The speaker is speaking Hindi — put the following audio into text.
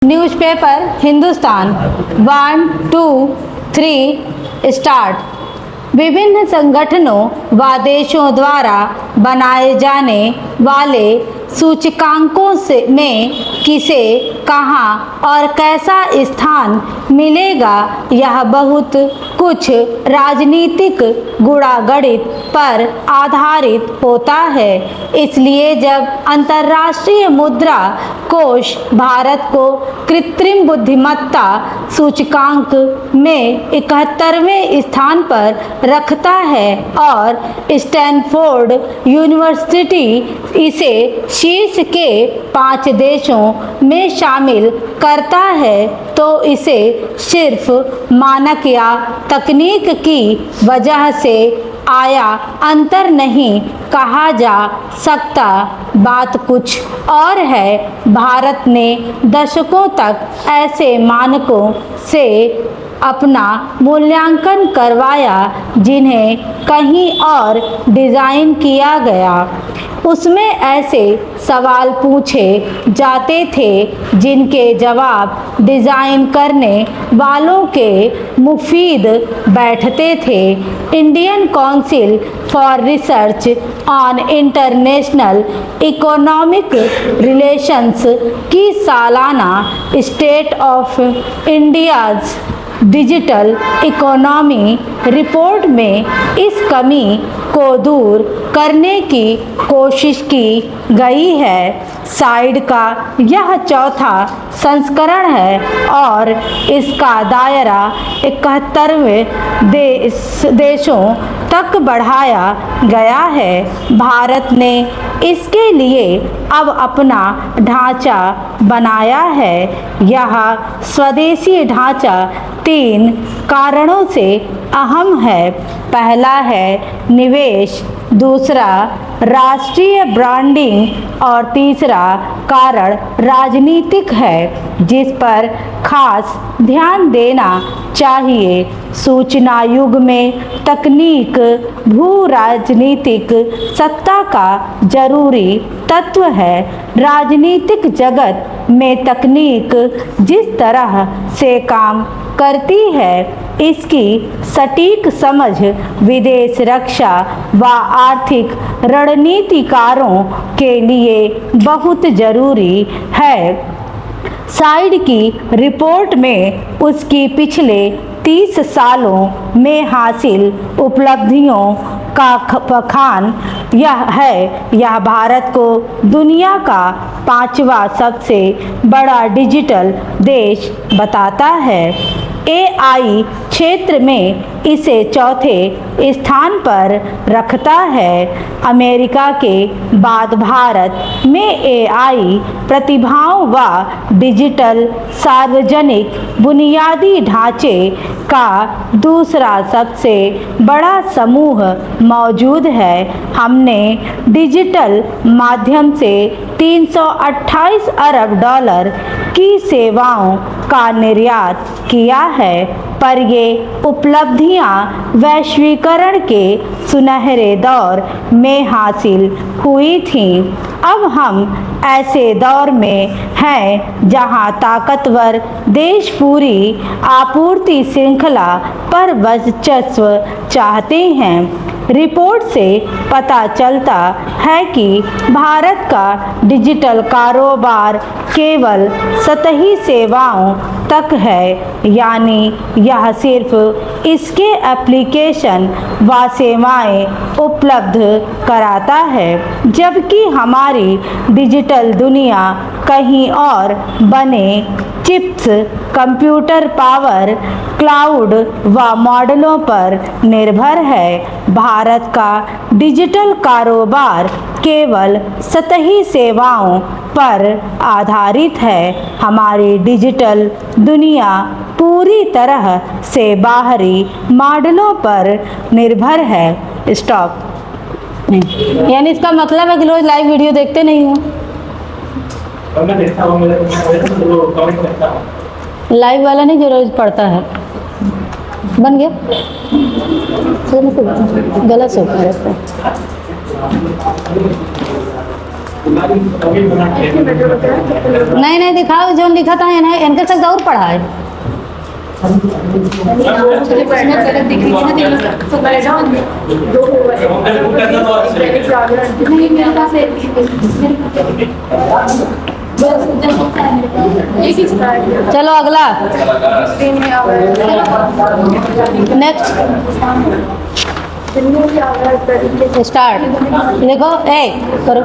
Newspaper Hindustan 1, 2, 3 start. विभिन्न संगठनों व देशों द्वारा बनाए जाने वाले सूचकांकों में किसे कहाँ और कैसा स्थान मिलेगा, यह बहुत कुछ राजनीतिक गुणागणित पर आधारित होता है। इसलिए जब अंतर्राष्ट्रीय मुद्रा कोष भारत को कृत्रिम बुद्धिमत्ता सूचकांक में 71वें स्थान पर रखता है और स्टैनफोर्ड यूनिवर्सिटी इसे शीर्ष के 5 देशों में शामिल करता है, तो इसे सिर्फ मानक या तकनीक की वजह से आया अंतर नहीं कहा जा सकता। बात कुछ और है। भारत ने दशकों तक ऐसे मानकों से अपना मूल्यांकन करवाया जिन्हें कहीं और डिज़ाइन किया गया। उसमें ऐसे सवाल पूछे जाते थे जिनके जवाब डिज़ाइन करने वालों के मुफीद बैठते थे। Indian council for research on international economic relations की सालाना state of India's digital economy report में इस कमी को दूर करने की कोशिश की गई है। साइड का यह चौथा संस्करण है और इसका दायरा 71वें देशों तक बढ़ाया गया है। भारत ने इसके लिए अब अपना ढांचा बनाया है। यह स्वदेशी ढांचा 3 कारणों से अहम है। पहला है निवेश, दूसरा राष्ट्रीय ब्रांडिंग और तीसरा कारण राजनीतिक है जिस पर खास ध्यान देना चाहिए। सूचना युग में तकनीक भू राजनीतिक सत्ता का जरूरी तत्व है। राजनीतिक जगत में तकनीक जिस तरह से काम करती है, इसकी सटीक समझ विदेश रक्षा व आर्थिक रणनीतिकारों के लिए बहुत जरूरी है। साइड की रिपोर्ट में उसकी पिछले 30 सालों में हासिल उपलब्धियों का बखान यह भारत को दुनिया का 5वां सबसे बड़ा डिजिटल देश बताता है। AI क्षेत्र में इसे चौथे स्थान पर रखता है। अमेरिका के बाद भारत में AI प्रतिभाओं व डिजिटल सार्वजनिक बुनियादी ढांचे का दूसरा सबसे बड़ा समूह मौजूद है। हमने डिजिटल माध्यम से 328 अरब डॉलर की सेवाओं का निर्यात किया है, पर ये उपलब्धियां वैश्वीकरण के सुनहरे दौर में हासिल हुई थीं। अब हम ऐसे दौर में हैं जहां ताकतवर देश पूरी आपूर्ति श्रृंखला पर वर्चस्व चाहते हैं। रिपोर्ट से पता चलता है कि भारत का डिजिटल कारोबार केवल सतही सेवाओं तक है, यानी यह सिर्फ इसके एप्लीकेशन व सेवाएं उपलब्ध कराता है, जबकि हमारी डिजिटल दुनिया कहीं और बने चिप्स, कंप्यूटर पावर, क्लाउड व मॉडलों पर निर्भर है। भारत का डिजिटल कारोबार केवल सतही सेवाओं पर आधारित है। हमारी डिजिटल दुनिया पूरी तरह से बाहरी मॉडलों पर निर्भर है। स्टॉप। यानी इसका मतलब है कि रोज लाइव वीडियो देखते नहीं हो। मैं देखता हूँ, कमेंट करता हूँ। लाइव वाला नहीं जो रोज पढ़ता है। बन गया? गलत से ऊपर है। अभी बना के नहीं नहीं दिखाओ जो लिखा था इन्हें इनके से और पढ़ा है गलत दिख रही है ना तो बैठ जाओ दो नहीं मेरे पास एक ये किसका है चलो अगला स्क्रीन में आ रहा है नेक्स्ट फिल्मों के आ रहा है स्टार्ट देखो ए करो